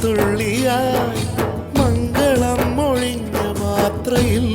തുള്ളിയായി മംഗളം മൊഴിഞ്ഞ മാത്രയിൽ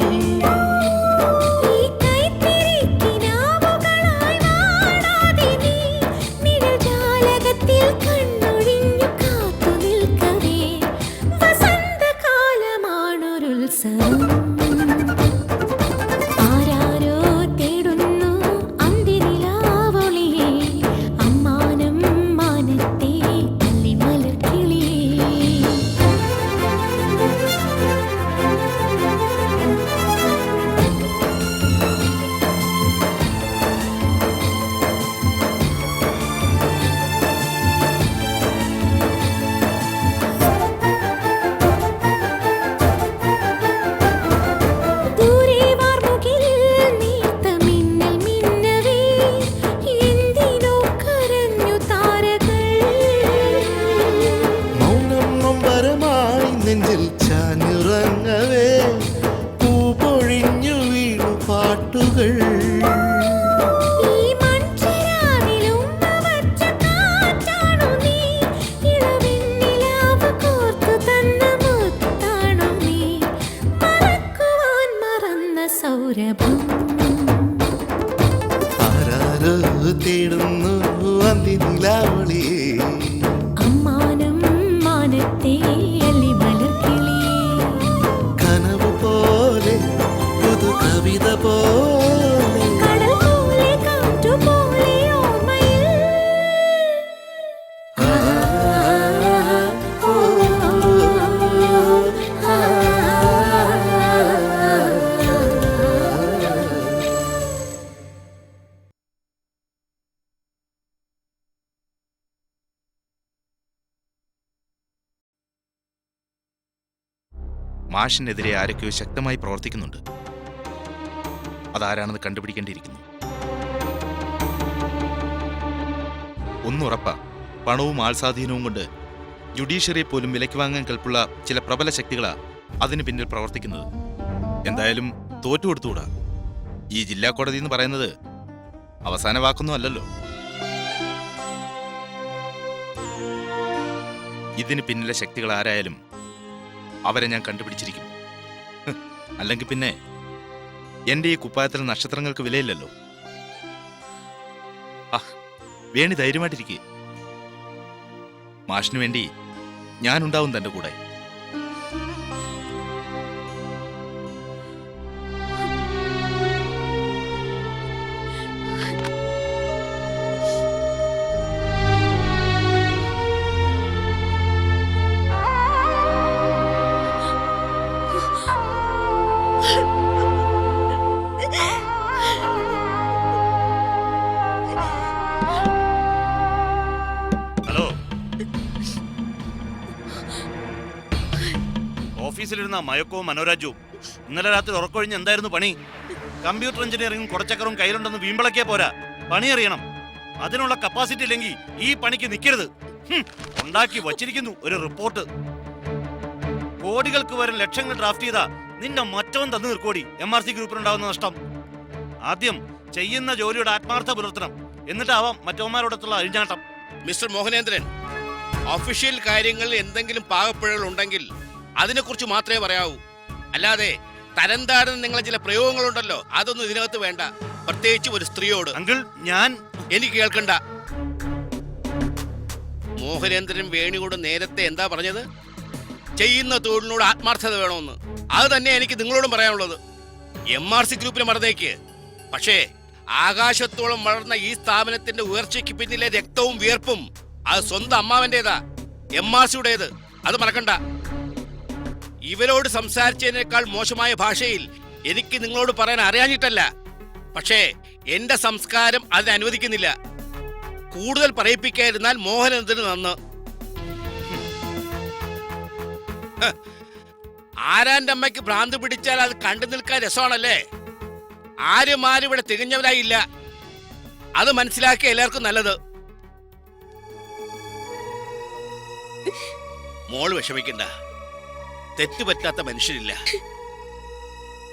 നെഞ്ചിൽ ചാഞ്ഞുറങ്ങവേ പൂപൊഴിഞ്ഞു വീണു പാട്ടുകൾ ആരാരോ തേടുന്നു അന്തിനിലാവളി കനവ് പോലെ പുതു കവിത പോലെ മാഷിനെതിരെ ആരൊക്കെയോ ശക്തമായി പ്രവർത്തിക്കുന്നുണ്ട്. അതാരാണെന്ന് കണ്ടുപിടിക്കേണ്ടിയിരിക്കുന്നു. ഒന്നുറപ്പാ, പണവും ആൾസ്വാധീനവും കൊണ്ട് ജുഡീഷ്യറിയെ പോലും വിലയ്ക്ക് വാങ്ങാൻ കൽപ്പുള്ള ചില പ്രബല ശക്തികളാ അതിന് പിന്നിൽ പ്രവർത്തിക്കുന്നത്. എന്തായാലും തോറ്റുകൊടുത്തുകൂടാ. ഈ ജില്ലാ കോടതി എന്ന് പറയുന്നത് അവസാന വാക്കൊന്നും അല്ലല്ലോ. ഇതിന് പിന്നിലെ ശക്തികൾ ആരായാലും അവരെ ഞാൻ കണ്ടുപിടിച്ചിരിക്കും. അല്ലെങ്കിൽ പിന്നെ എന്റെ ഈ കുപ്പായത്തിൽ നക്ഷത്രങ്ങൾക്ക് വിലയില്ലല്ലോ. വേണി ധൈര്യമായിട്ടിരിക്കേ. മാഷിനു വേണ്ടി ഞാനുണ്ടാവും തന്റെ കൂടെ. ഓഫീസിലിരുന്ന മയക്കവും മനോരാജ്യവും ഇന്നലെ രാത്രി ഉറക്കൊഴിഞ്ഞ് എന്തായിരുന്നു പണി? കമ്പ്യൂട്ടർ എഞ്ചിനീയറിംഗും കുറച്ചക്കറും കയ്യിലുണ്ടെന്ന് വീമ്പളക്കിയാ പോരാ, പണി അറിയണം. അതിനുള്ള കപ്പാസിറ്റി ഇല്ലെങ്കിൽ ഈ പണിക്ക് നിൽക്കരുത്. ഉണ്ടാക്കി വച്ചിരിക്കുന്നു ഒരു റിപ്പോർട്ട്. കോടികൾക്ക് വരും ലക്ഷങ്ങൾ ഡ്രാഫ്റ്റ് ചെയ്താ നിന്റെ മറ്റവൻ തന്നു തീർക്കോടി MRC ഗ്രൂപ്പിനുണ്ടാവുന്ന നഷ്ടം. ആദ്യം ചെയ്യുന്ന ജോലിയുടെ ആത്മാർത്ഥ പുലർത്തണം, എന്നിട്ടാവാം മറ്റവന്മാരോടത്തുള്ള അഴിഞ്ഞാട്ടം. മിസ്റ്റർ മോഹനേന്ദ്രൻ, ഒഫീഷ്യൽ കാര്യങ്ങളിൽ എന്തെങ്കിലും പാകപ്പിഴകൾ ഉണ്ടെങ്കിൽ അതിനെക്കുറിച്ച് മാത്രമേ പറയാവൂ. അല്ലാതെ തരംതാടുന്ന നിങ്ങളെ ചില പ്രയോഗങ്ങളുണ്ടല്ലോ, അതൊന്നും ഇതിനകത്ത് വേണ്ട. പ്രത്യേകിച്ച് ഒരു സ്ത്രീയോട്. അങ്കിൾ, ഞാൻ എനിക്ക് കേൾക്കണ്ട. മോഹനേന്ദ്രൻ വേണിയോട് നേരത്തെ എന്താ പറഞ്ഞത്? ചെയ്യുന്ന തൊഴിലിനോട് ആത്മാർത്ഥത വേണമെന്ന്. അത് തന്നെ എനിക്ക് നിങ്ങളോടും പറയാനുള്ളത്. MRC ഗ്രൂപ്പിനെ മറന്നേക്ക്. പക്ഷേ ആകാശത്തോളം വളർന്ന ഈ സ്ഥാപനത്തിന്റെ ഉയർച്ചയ്ക്ക് പിന്നിലെ രക്തവും വിയർപ്പും അത് സ്വന്തം അമ്മാവന്റേതാ, MRCയുടേത്. അത് മറക്കണ്ട. ഇവരോട് സംസാരിച്ചതിനേക്കാൾ മോശമായ ഭാഷയിൽ എനിക്ക് നിങ്ങളോട് പറയാൻ അറിയാഞ്ഞിട്ടല്ല, പക്ഷേ എന്റെ സംസ്കാരം അതിനെ അനുവദിക്കുന്നില്ല. കൂടുതൽ പറയിപ്പിക്കാതിരുന്നാൽ മോഹനേന്ദ്രന് നന്ന്. ആരാന്റെ അമ്മയ്ക്ക് ഭ്രാന്ത് പിടിച്ചാൽ അത് കണ്ടു നിൽക്കാൻ രസമാണല്ലേ? ആരും ഇവിടെ തികഞ്ഞവരായില്ല. അത് മനസ്സിലാക്കിയ എല്ലാവർക്കും നല്ലത്. മോള് വിഷമിക്കണ്ട. തെറ്റുപറ്റാത്ത മനുഷ്യരില്ല.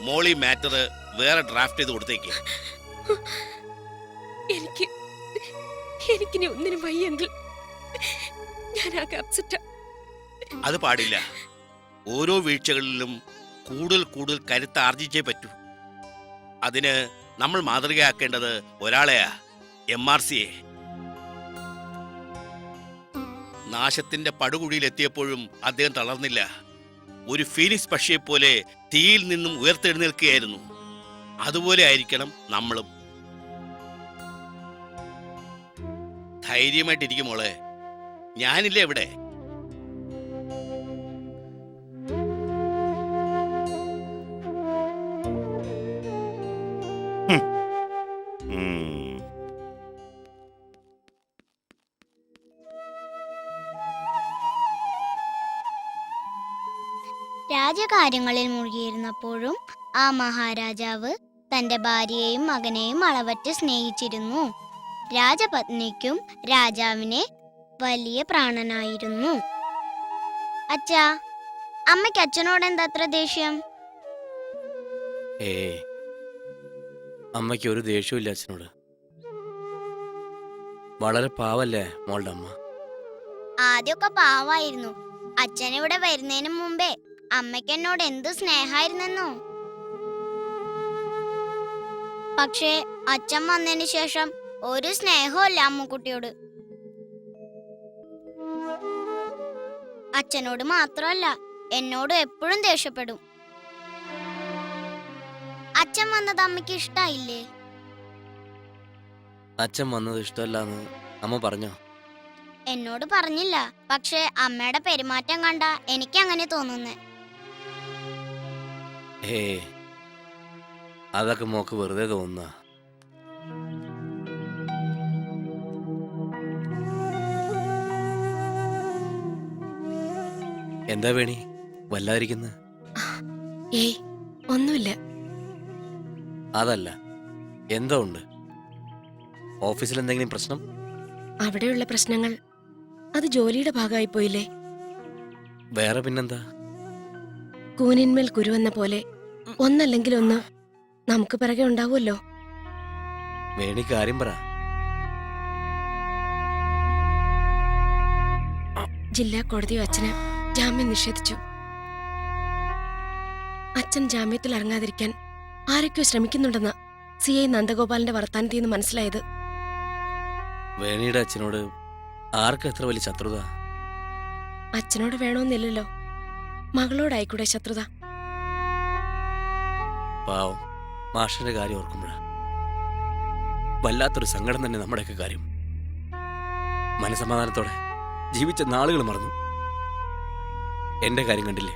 മോളി മാറ്റർ വേറെ ഡ്രാഫ്റ്റ് ചെയ്ത് കൊടുത്തേക്ക്. എനിക്കിനി ഒന്നിനും വയ്യെങ്കിൽ ഞാൻ ആകെ അപ്സെറ്റാ. അത് പാടില്ല. ഓരോ വീഴ്ചകളിലും കൂടുതൽ കൂടുതൽ കരുത്ത് ആർജിച്ചേ പറ്റൂ. അതിന് നമ്മൾ മാതൃകയാക്കേണ്ടത് ഒരാളെയാ, MRCയെ. നാശത്തിന്റെ പടുകുഴിയിലെത്തിയപ്പോഴും അദ്ദേഹം തളർന്നില്ല. ഒരു ഫീനിക്സ് പക്ഷിയെപ്പോലെ തീയിൽ നിന്നും ഉയർത്തെഴുന്നേൽക്കുകയായിരുന്നു. അതുപോലെ ആയിരിക്കണം നമ്മളും. ധൈര്യമായിട്ടിരിക്കും മോളെ, ഞാനില്ലേ ഇവിടെ. രാജകാര്യങ്ങളിൽ മുഴുകിയിരുന്നപ്പോഴും ആ മഹാരാജാവ് തന്റെ ഭാര്യയെയും മകനെയും അളവറ്റ് സ്നേഹിച്ചിരുന്നു. രാജപത്നിക്കും രാജാവിനെ വലിയ പ്രാണനായിരുന്നു. അച്ഛാ, അമ്മയ്ക്ക് അച്ഛനോട് എന്താ അത്ര ദേഷ്യം? അമ്മയ്ക്ക് ഒരു ദേഷ്യമില്ല അച്ഛനോട്. വളരെ പാവല്ലേ മോളുടെ അമ്മ. ആദ്യമൊക്കെ പാവായിരുന്നു. അച്ഛൻ ഇവിടെ വരുന്നതിന് മുമ്പേ അമ്മയ്ക്ക് എന്നോട് എന്ത് സ്നേഹായിരുന്നെന്നോ. പക്ഷേ അച്ഛൻ വന്നതിന് ശേഷം ഒരു സ്നേഹമില്ല അമ്മുക്കുട്ടിയോട്. അച്ഛനോട് മാത്രമല്ല, എന്നോട് എപ്പോഴും ദേഷ്യപ്പെടും. അച്ഛൻ വന്നത് അമ്മയ്ക്ക് ഇഷ്ടായില്ലേ? അച്ഛൻ വന്നത് ഇഷ്ടമല്ലാന്ന് അമ്മ പറഞ്ഞോ? എന്നോട് പറഞ്ഞില്ല. പക്ഷെ അമ്മയുടെ പെരുമാറ്റം കണ്ട എനിക്ക് അങ്ങനെ തോന്നുന്നേ. അതൊക്കെ മോക്ക് വെറുതെ തോന്നുന്ന. എന്താ വേണി വല്ലാതിരിക്കുന്ന? ഏയ് ഒന്നുമില്ല. അതല്ല, എന്തോ ഉണ്ട്. ഓഫീസിൽ എന്തെങ്കിലും പ്രശ്നം? അവിടെയുള്ള പ്രശ്നങ്ങൾ അത് ജോലിയുടെ ഭാഗമായി പോയില്ലേ. വേറെ പിന്നെന്താ? കൂനിന്മേൽ കുരുവെന്ന പോലെ ഒന്നല്ലെങ്കിൽ ഒന്ന് നമുക്ക് പിറകെ ഉണ്ടാവുമല്ലോ. വേണി കാര്യം പറ. ജില്ലാ കോടതിയോ അച്ഛന് ജാമ്യം നിഷേധിച്ചു. അച്ഛൻ ജാമ്യത്തിൽ ഇറങ്ങാതിരിക്കാൻ ആരൊക്കെയോ ശ്രമിക്കുന്നുണ്ടെന്ന് CI നന്ദഗോപാലിന്റെ വർത്താനത്തിൽ നിന്ന് മനസ്സിലായത്. വേണിയുടെ അച്ഛനോട് ആർക്കും എത്ര വലിയ ശത്രുത? അച്ഛനോട് വേണമെന്നില്ലല്ലോ, മകളോടായിക്കൂടെ ശത്രുത. പാവം മാഷിന്റെ കാര്യം ഓർക്കുമ്പോഴാ വല്ലാത്തൊരു സങ്കടം തന്നെ. നമ്മുടെയൊക്കെ കാര്യം മനസമാധാനത്തോടെ ജീവിച്ച നാളുകൾ മറന്നു. എന്റെ കാര്യം കണ്ടില്ലേ,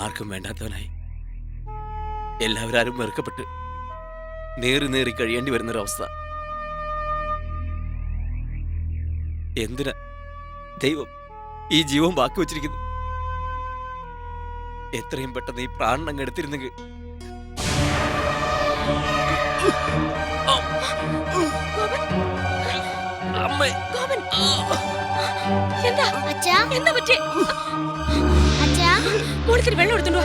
ആർക്കും വേണ്ടാത്തവനായി എല്ലാവരും വെറുക്കപ്പെട്ട് നേറി കഴിയേണ്ടി വരുന്നൊരവസ്ഥ. എന്തിനാ ദൈവം ഈ ജീവൻ ബാക്കി വച്ചിരിക്കുന്നു? എത്രയും പെട്ടെന്ന് ഈ പ്രാണൻ അങ്ങ് എടുത്തിരുന്നെങ്കിൽ. അച്ഛാ, എന്താ പറ്റേ? അച്ഛാ, മോളത്തിന് വെള്ളം എടുത്തുണ്ടോ?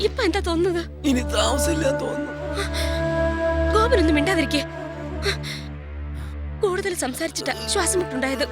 ഇപ്പൊ എന്താ തോന്നുന്നത്? ഇനി താമസമില്ല തോന്നുന്നു. ഗോപനൊന്നും മിണ്ടാതിരിക്കേ. കൂടുതൽ സംസാരിച്ചിട്ടാ ശ്വാസം മുട്ടുണ്ടായത്.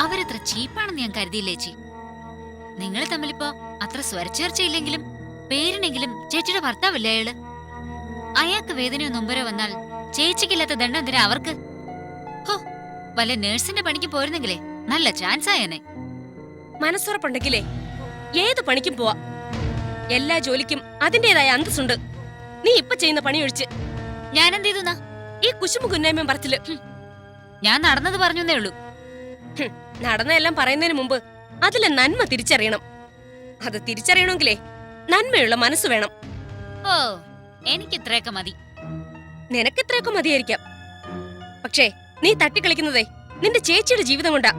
അവരത്ര ചീപ്പാണെന്ന് ഞാൻ കരുതിയില്ലേച്ചി. നിങ്ങൾ തമ്മിലിപ്പോ അത്ര സ്വരച്ചേർച്ചയില്ലെങ്കിലും പേരിനെങ്കിലും ചേച്ചിയുടെ ഭർത്താവല്ലേ അയാള്. അയാൾക്ക് വേദനയോ നൊമ്പരോ വന്നാൽ ചേച്ചിക്കില്ലാത്ത ദണ്ഡം എന്തിനാ അവർക്ക്? ഹോ, വല്ല നേഴ്സിന്റെ പണിക്ക് പോയിരുന്നെങ്കിലേ നല്ല ചാൻസ് ആയേനെ. മനസ്സുറപ്പുണ്ടെങ്കിലേ ഏത് പണിക്കും പോവാ. എല്ലാ ജോലിക്കും അതിന്റേതായ അന്തസ്സുണ്ട്. നീ ഇപ്പൊ ചെയ്യുന്ന പണിയൊഴിച്ച് ഞാൻ എന്ത് ചെയ്തു? ഈ കുശുമ്പ് കുന്നായ്മ പറച്ചില്. ഞാൻ നടന്നത് പറഞ്ഞേ ഉള്ളൂ. നടന്നെല്ലാം പറയുന്നതിന് മുമ്പ് അതിലെ നന്മ തിരിച്ചറിയണം. അത് തിരിച്ചറിയണമെങ്കിലേ നന്മയുള്ള മനസ്സ് വേണം. ഓ, എനിക്ക് ഇത്രയൊക്കെ മതി. നിനക്കിത്രയൊക്കെ മതിയായിരിക്കാം. പക്ഷേ നീ തട്ടിക്കളിക്കുന്നതേ നിന്റെ ചേച്ചിയുടെ ജീവിതം കൊണ്ടാ.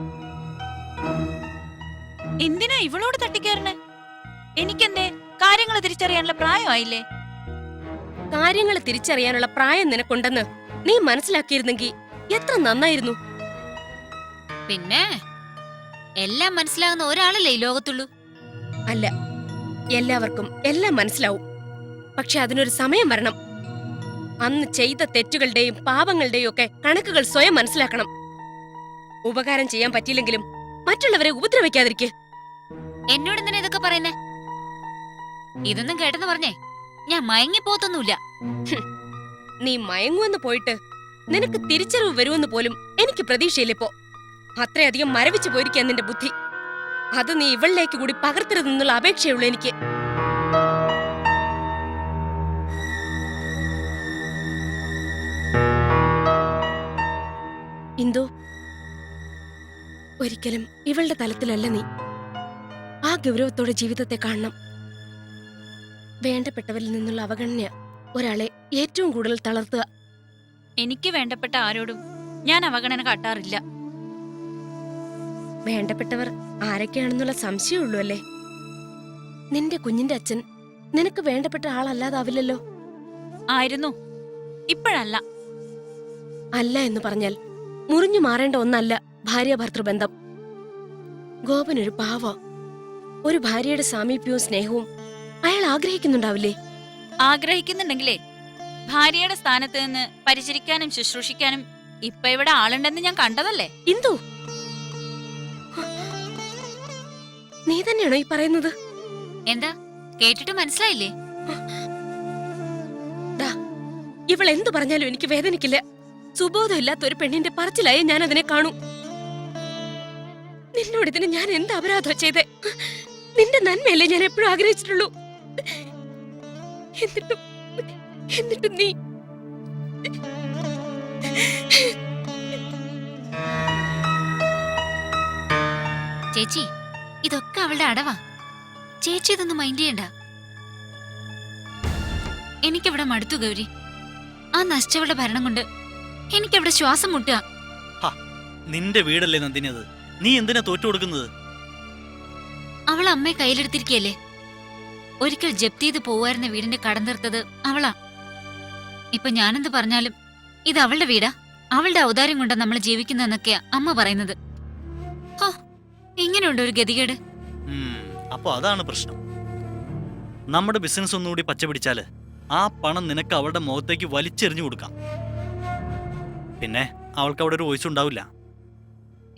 എന്തിനാ ഇവളോട് തട്ടിക്കയറണേ? എനിക്കെന്തേ കാര്യങ്ങൾ തിരിച്ചറിയാനുള്ള പ്രായമായില്ലേ? കാര്യങ്ങൾ തിരിച്ചറിയാനുള്ള പ്രായം നിനക്കുണ്ടെന്ന് നീ മനസ്സിലാക്കിയിരുന്നെങ്കിൽ എത്ര നന്നായിരുന്നു. പിന്നെ എല്ലാം മനസ്സിലാകുന്ന ഒരാളല്ലേ ഈ ലോകത്തുള്ളൂ. അല്ല, എല്ലാവർക്കും എല്ലാം മനസ്സിലാവും. പക്ഷെ അതിനൊരു സമയം വരണം. അന്ന് ചെയ്ത തെറ്റുകളുടെയും പാപങ്ങളുടെയും ഒക്കെ കണക്കുകൾ സ്വയം മനസ്സിലാക്കണം. ഉപകാരം ചെയ്യാൻ പറ്റിയില്ലെങ്കിലും മറ്റുള്ളവരെ ഉപദ്രവിക്കാതിരിക്കെ. എന്നോട് എന്തിനാ ഇതൊക്കെ പറയുന്നേ? ഇതൊന്നും കേട്ടെന്ന് പറഞ്ഞേ ഞാൻ മയങ്ങിപ്പോത്തൊന്നുമില്ല. നീ മയങ്ങുവെന്ന് പോയിട്ട് നിനക്ക് തിരിച്ചറിവ് വരുമെന്ന് പോലും എനിക്ക് പ്രതീക്ഷയില്ലിപ്പോ. അത്രയധികം മരവിച്ചു പോയിരിക്കാൻ നിന്റെ ബുദ്ധി. അത് നീ ഇവളിലേക്ക് കൂടി പകർത്തരുതെന്നുള്ള അപേക്ഷയുള്ളൂ എനിക്ക്. ഇന്ദു, ഒരിക്കലും ഇവളുടെ തലത്തിലല്ല നീ. ആ ഗൗരവത്തോടെ ജീവിതത്തെ കാണണം. വേണ്ടപ്പെട്ടവരിൽ നിന്നുള്ള അവഗണന ഒരാളെ ഏറ്റവും കൂടുതൽ തളർത്തുക. എനിക്ക് വേണ്ടപ്പെട്ട ആരോടും ഞാൻ അവഗണന കാട്ടാറില്ല. വേണ്ടപ്പെട്ടവർ ആരൊക്കെയാണെന്നുള്ള സംശയമുള്ളൂ അല്ലേ? നിന്റെ കുഞ്ഞിന്റെ അച്ഛൻ നിനക്ക് വേണ്ടപ്പെട്ട ആളല്ലാതാവില്ലല്ലോ. ആയിരുന്നു, ഇപ്പോഴല്ല. അല്ല എന്ന് പറഞ്ഞാൽ മുറിഞ്ഞു മാറേണ്ട ഒന്നല്ല ഭാര്യ ഭർത്തൃബന്ധം. ഗോപനൊരു പാവ. ഒരു ഭാര്യയുടെ സാമീപ്യവും സ്നേഹവും അയാൾ ആഗ്രഹിക്കുന്നുണ്ടാവില്ലേ? ആഗ്രഹിക്കുന്നുണ്ടെങ്കിലേ ഭാര്യയുടെ സ്ഥാനത്ത് നിന്ന് പരിചരിക്കാനും ശുശ്രൂഷിക്കാനും ഇപ്പൊ ഇവിടെ ആളുണ്ടെന്ന് ഞാൻ കണ്ടതല്ലേ. ഇന്ദു, നീ തന്നെയാണോ ഈ പറയുന്നത്? എന്താ കേട്ടിട്ട് മനസ്സിലായില്ലേ? ഇവൾ എന്തു പറഞ്ഞാലും എനിക്ക് വേദനിക്കില്ല. സുബോധമില്ലാത്ത ഒരു പെണ്ണിന്റെ പറച്ചിലായി ഞാൻ അതിനെ കാണൂ. നിന്നോട് ഇതിന് ഞാൻ എന്ത് അപരാധം ചെയ്തേ? നിന്റെ നന്മയല്ലേ ഞാൻ എപ്പോഴും ആഗ്രഹിച്ചിട്ടുള്ളൂ. എന്നിട്ടും നീ ചേച്ചി, ഇതൊക്കെ അവളുടെ അടവാ. ചേച്ചി ഇതൊന്നും മൈൻഡ് ചെയ്യണ്ട. എനിക്കവിടെ മടുത്തു ഗൗരി. ആ നശിച്ചവളുടെ ഭരണം കൊണ്ട് എനിക്കവിടെ ശ്വാസം മുട്ടുക. നിന്റെ വീടല്ലേ നന്ദിനി അത്. നീ എന്തിനാ തോറ്റു കൊടുക്കുന്നത്? അവൾ അമ്മയെ കയ്യിലെടുത്തിരിക്കയല്ലേ. ഒരിക്കൽ ജപ്തി ചെയ്ത് പോവായിരുന്ന വീടിന്റെ കടം തീർത്തത് അവളാ. ഇപ്പൊ ഞാനെന്ത് പറഞ്ഞാലും ഇത് അവളുടെ വീടാ, അവളുടെ ഔദാര്യം കൊണ്ടാ നമ്മൾ ജീവിക്കുന്നതെന്നൊക്കെയാ അമ്മ പറയുന്നത്. ഹോ, ഇങ്ങനെയുണ്ട് ഒരു ഗതികേട്. അപ്പൊ അതാണ് പ്രശ്നം. നമ്മുടെ ബിസിനസ് ഒന്നുകൂടി പച്ച പിടിച്ചാല് ആ പണം നിനക്ക് അവളുടെ മുഖത്തേക്ക് വലിച്ചെറിഞ്ഞു കൊടുക്കാം. പിന്നെ അവൾക്ക് അവിടെ ഒരു വോയിസ് ഉണ്ടാവില്ല.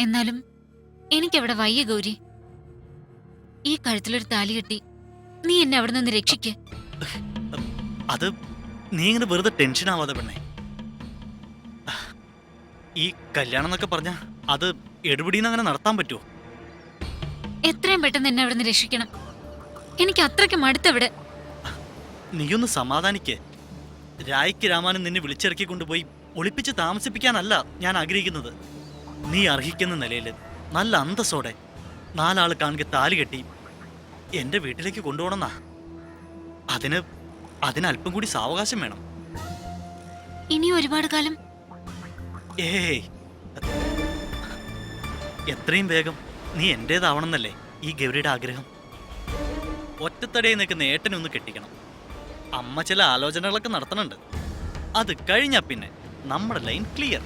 എന്നാലും എനിക്കവിടെ വയ്യ ഗൗരി. ഈ കഴുത്തിലൊരു താലി കെട്ടി നീ എന്നെ അവിടെ നിന്ന് രക്ഷിക്ക്. അത് നീ ഇങ്ങനെ വെറുതെ ടെൻഷൻ ആവാതെ പെണ്ണേ. ഈ കല്യാണം എന്നൊക്കെ പറഞ്ഞ അത് എടുപിടിന്ന് അങ്ങനെ നടത്താൻ പറ്റുമോ? എത്രയും പെട്ടെന്ന് എന്നെ അവിടെ നിന്ന് രക്ഷിക്കണം. എനിക്ക് അത്രയ്ക്ക് മടുത്തവിടെ. നീയൊന്ന് സമാധാനിക്ക്. രായ്ക്ക് രാമാനും നിന്നെ വിളിച്ചിറക്കി കൊണ്ടുപോയി ഒളിപ്പിച്ച് താമസിപ്പിക്കാനല്ല ഞാൻ ആഗ്രഹിക്കുന്നത്. നീ അർഹിക്കുന്ന നിലയിൽ നല്ല അന്തസ്സോടെ 4 ആള് കാണുക താലി കെട്ടി എന്റെ വീട്ടിലേക്ക് കൊണ്ടുപോകണമെന്നാ. അതിനല്പം കൂടി സാവകാശം വേണം. ഇനി ഒരുപാട് കാലം? ഏയ്, എത്രയും വേഗം നീ എന്റേതാവണമെന്നല്ലേ ഈ ഗൗരിയുടെ ആഗ്രഹം. ഒറ്റത്തടയിൽ നിൽക്കുന്ന ഏട്ടനെ ഒന്ന് കെട്ടിക്കണം. അമ്മ ചില ആലോചനകളൊക്കെ നടത്തണുണ്ട്. അത് കഴിഞ്ഞാ പിന്നെ നമ്മുടെ ലൈൻ ക്ലിയർ.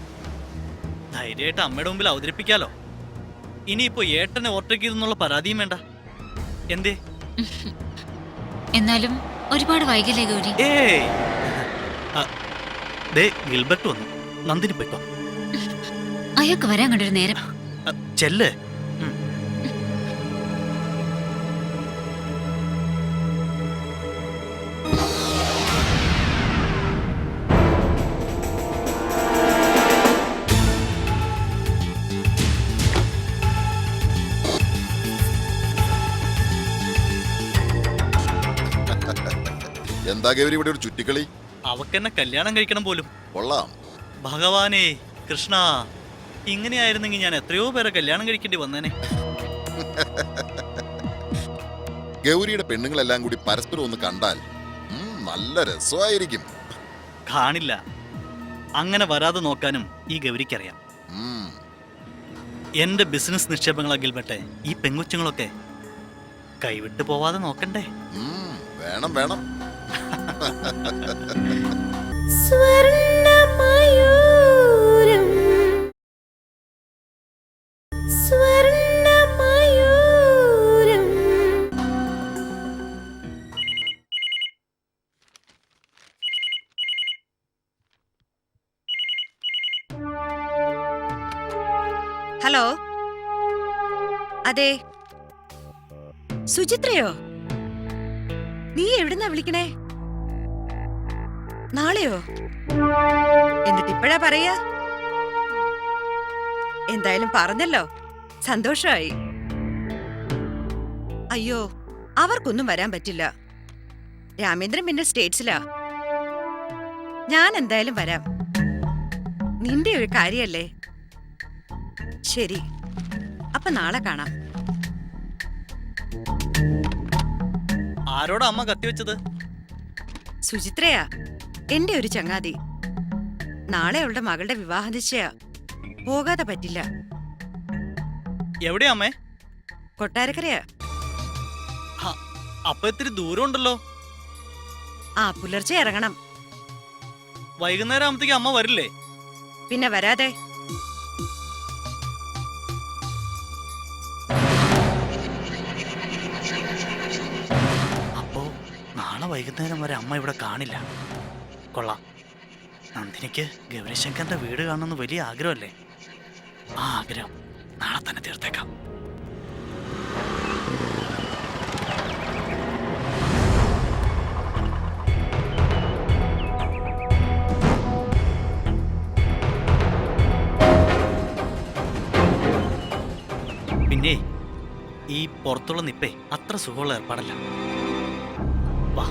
ധൈര്യമായിട്ട് അമ്മയുടെ മുമ്പിൽ അവതരിപ്പിക്കാലോ. ഇനിയിപ്പോ ഏട്ടനെ ഓർട്ടേക്ക് ചെയ്തെന്നുള്ള പരാതിയും വേണ്ട. എന്തേ? എന്നാലും ഒരുപാട് വൈകല്ലേ ഗൗരി? ഏയ്, ദേ ഗിൽബർട്ട് വന്നു. നന്ദിനി പോയിക്കോ. അയാൾക്ക് വരാൻ കണ്ടൊരു നേരം. ചെല്ല്. എന്താ ഗൗരി ഇവിടെ ഒരു ചുറ്റിക്കളി? അവക്കെന്നെ കല്യാണം കഴിക്കണം പോലും. കൊള്ളാം. ഭഗവാനേ കൃഷ്ണ, ഇങ്ങനെയായിരുന്നെങ്കിൽ ഞാൻ എത്രയോ പേരെ കല്യാണം കഴിക്കേണ്ടി വന്നേനെ. ഗൗരിയുടെ പെണ്ണുങ്ങളെല്ലാം കൂടി പരസ്പരം ഒന്ന് കണ്ടാൽ നല്ല രസമായിരിക്കും. കാണില്ല. അങ്ങനെ വരാതെ നോക്കാനും ഈ ഗൗരിക്കറിയാം. ഉം. എന്റെ ബിസിനസ് നിക്ഷേപങ്ങളാകിൽപ്പെട്ടെ ഈ പെങ്കുച്ചുങ്ങളൊക്കെ കൈവിട്ടു പോവാതെ നോക്കണ്ടേ? ഉം. വേണം വേണം. ഹലോ, അതെ, സുചിത്രയോ? നീ എവിടുന്നാ വിളിക്കണേ? നാളെയോ? എന്നിട്ട് ഇപ്പഴാ പറയാ? എന്തായാലും പറഞ്ഞല്ലോ, സന്തോഷമായി. അയ്യോ, അവർക്കൊന്നും വരാൻ പറ്റില്ല. രാമേന്ദ്രൻ പിന്നെ സ്റ്റേറ്റ്സിലാ. ഞാൻ എന്തായാലും വരാം. നിന്റെ ഒരു കാര്യല്ലേ. ശരി, അപ്പൊ നാളെ കാണാം. ആരോടാ അമ്മ കത്തിവെച്ചത്? സുചിത്രയാ, എന്റെ ഒരു ചങ്ങാതി. നാളെ അവളുടെ മകളുടെ വിവാഹ നിശ്ചയാ. പോകാതെ പറ്റില്ല. എവിടെയാ അമ്മേ? കൊട്ടാരക്കരയാ. അപ്പൊ ഇത്തിരി ദൂരം ഉണ്ടല്ലോ. ആ, പുലർച്ചെ ഇറങ്ങണം. വൈകുന്നേരം ആകുമ്പത്തേക്ക് അമ്മ വരില്ലേ? പിന്നെ വരാതെ. അപ്പോ നാളെ വൈകുന്നേരം വരെ അമ്മ ഇവിടെ കാണില്ല. കൊള്ളാം. നന്ദിനിക്ക് ഗൗരിശങ്കറിന്റെ വീട് കാണണമെന്ന് വലിയ ആഗ്രഹമല്ലേ? ആ ആഗ്രഹം നാളെ തന്നെ തീർത്തേക്കാം. പിന്നെ ഈ പുറത്തുള്ള നിപ്പേ അത്ര സുഖമുള്ള ഏർപ്പാടല്ല. വാ.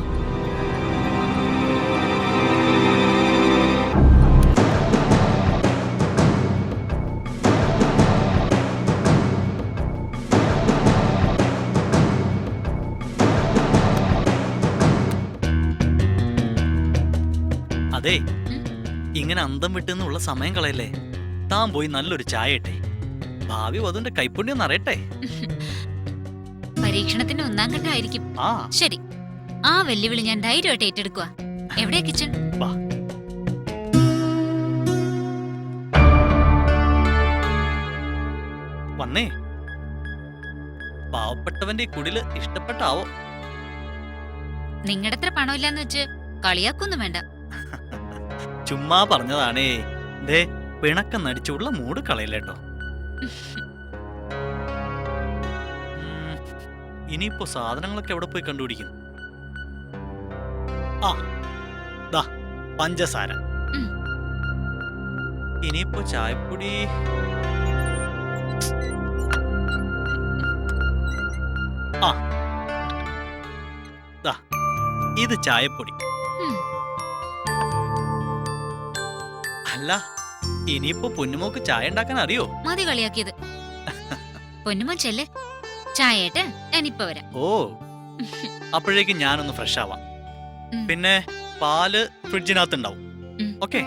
അതെ, ഇങ്ങനെ അന്തം വിട്ടെന്നുള്ള സമയം കളയല്ലേ. താൻ പോയി നല്ലൊരു ചായ ഇട്ടേ. ഭാവി വധുവിന്റെ കൈപ്പുണ്യം നിറയട്ടെ. പരീക്ഷണത്തിന് ഒന്നാം ഘട്ടമായിരിക്കും. ആ ശരി, ആ വെല്ലുവിളി ഞാൻ ധൈര്യമായിട്ട് ഏറ്റെടുക്കുക. എവിടെയാ കിച്ചൺ? വാ. വന്നേ. പാവപ്പെട്ടവന്റെ ഈ കുടില് ഇഷ്ടപ്പെട്ടാവോ? നിങ്ങളുടെ അത്ര പണമില്ലാന്ന് വെച്ച് കളിയാക്കൊന്നും വേണ്ട. ചുമ്മാ പറഞ്ഞതാണേ. ദേ, പിണക്കം നടിച്ചുള്ള മൂട് കളയില്ലേട്ടോ. ഇനിയിപ്പോ സാധനങ്ങളൊക്കെ എവിടെ പോയി കണ്ടുപിടിക്കും? ആ, ദാ പഞ്ചസാര. ഇനിയിപ്പോ ചായപ്പൊടി. ആ, ദാ ഇത് ചായപ്പൊടി. അല്ല, ഇനിയിപ്പോ പൊന്നുമോക്ക് ചായ ഉണ്ടാക്കാൻ അറിയോ? മതി കളിയാക്കിയത്. പൊന്നുമോൻ ചെല്ലേ, ചായയേട്ട് ഞാനിപ്പോ വരാം. ഓ, അപ്പോഴേക്കും ഞാനൊന്ന് ഫ്രഷ് ആവാം. പിന്നെ പാല് ഫ്രിഡ്ജിനകത്ത് ഉണ്ടാവും. ഓക്കെ?